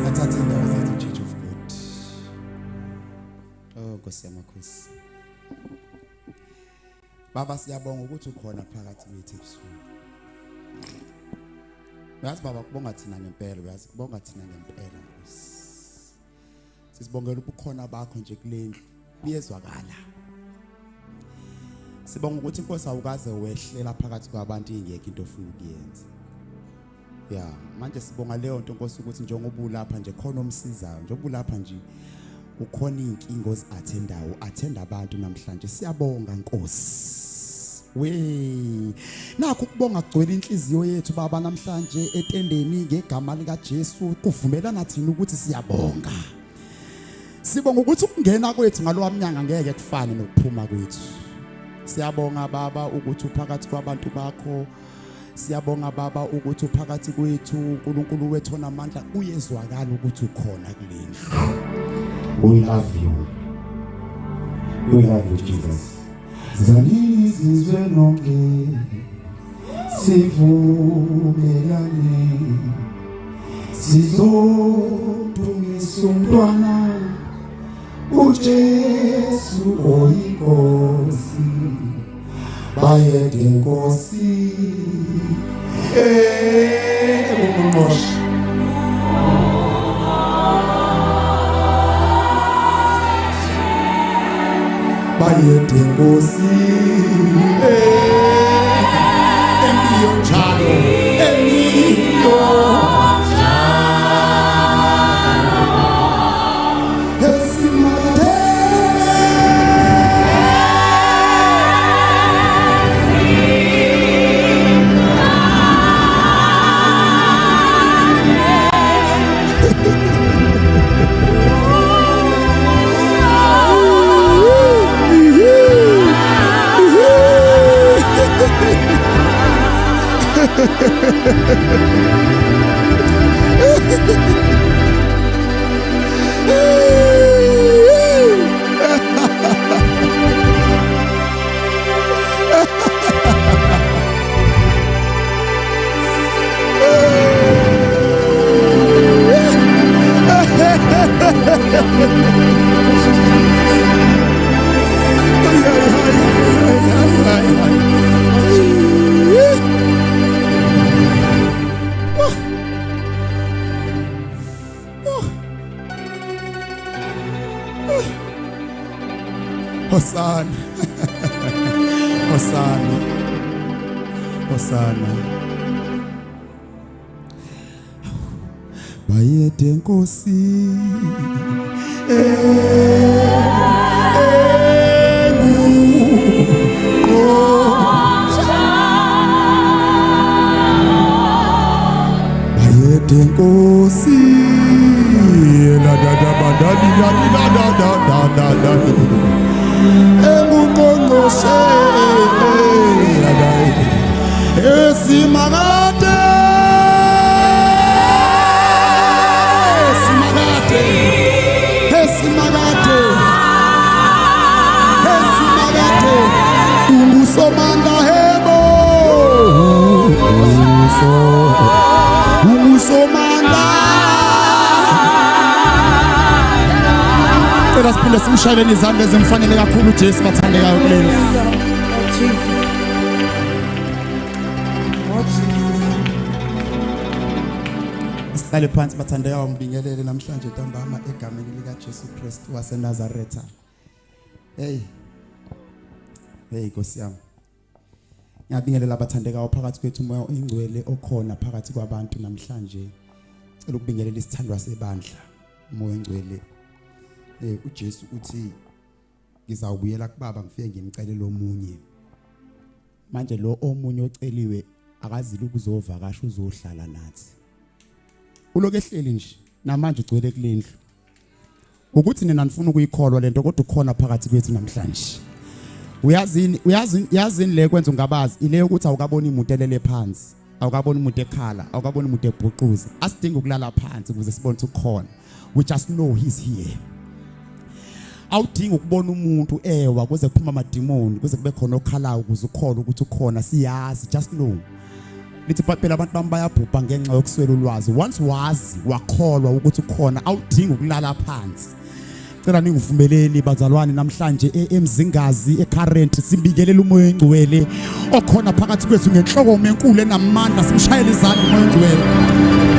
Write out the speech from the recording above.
athathe indawo zethu Church of God. Oh Nkosi yamakhosi. Baba siyabonga ukuthi ukhona phakathi kwethu ebusuku. Uyazi baba kubonga thina ngempela, uyazi kubonga thina ngempela Nkosi. Sisibongela ubukhona bakho nje kulendlu buyezwakala. Sibonga ukuthi Nkosi awukaze wehlela phakathi kwabantu ingekho into ofuna ukuyenza. Ya, manje sibonga leyo nto Nkosi ukuthi njengoba ulapha nje khona omsizayo, njengoba ulapha nje ukhona inkingo ozathendayo, athenda abantu namhlanje. Siyabonga Nkosi. We nakho ukubonga kugcwele inhliziyo yethu baba namhlanje etendeni ngegama lika Jesu kuvumelana thina ukuthi siyabonga. Sibonga ukuthi ukungena kwethu ngalowa mnyanga ngeke kufane nokuphuma kwethu. Siyabonga baba ukuthi uphakathi kwabantu bakho. Siyabonga baba ukuthi uphakathi kwethu uNkulunkulu wethu onamandla uyezwakala ukuthi ukhona kuleni. We love you. We love you Jesus. Zalizizwe lonke sivumelane sizodumisa umntwana uJesu oyinkosi bayede inkosi umnqoshi bayede inkosi emiyo njalo emiyo Hosanna. Hosanna. Hosanna. Bayede inkosi bayede inkosi la da da ba da di da di da da da da da emuqonqoshe esimagade esimagade esimagade esimagade umusomanda hebo umusomanda Siphinde simshayeleni izandla ezimfanele kakhulu uJesu bathandekayo kuleli. Sihlale phansi bathandekayo ngibingelele namhlanje ntambama egameni lika Jesu Kristu waseNazaretha. Hey Nkosi yami. Ngiyabingelela abathandekayo phakathi kwethu umoya oyingcwele okhona phakathi kwabantu namhlanje. Cela ukubingelela isithandwa sebandla umoya oyingcwele. uJesu uthi ngizawubuyela kuBaba ngifike ngimcelele omunye. Manje lo omunye oceliwe akazile ukuzovakasha uzohlala nathi. Uloke ehleli nje namanje ugcwele kulendlu. Ukuthi nina nifuna ukuyikholwa lento kodwa ukhona phakathi kwethu namhlanje. Uyazini le kwenza ungabazi ile ukuthi awukabona imuntu elele phansi, awukabona umuntu ekhala, awukabona umuntu ebhuquza. Asidinga ukulala phansi ukuze sibone ukuthi ukhona. We just know he's here. Awudinga ukubona umuntu ewa kuze kuphuma amademoni kuze kube khona okhalayo ukuze ukhona ukuthi ukhona. Siyazi, just know lithi phela abantu bami bayabhubha ngenxa yokuswela ulwazi. Once wazi wakholwa ukuthi ukhona awudingi ukulala phansi. Cela ningivumeleni bazalwane namhlanje eMzingazi eCurrent sibikelela umoya engcwele okhona phakathi kwethu ngenhloko enkulu enamandla simshayele izandla umoya engcwele.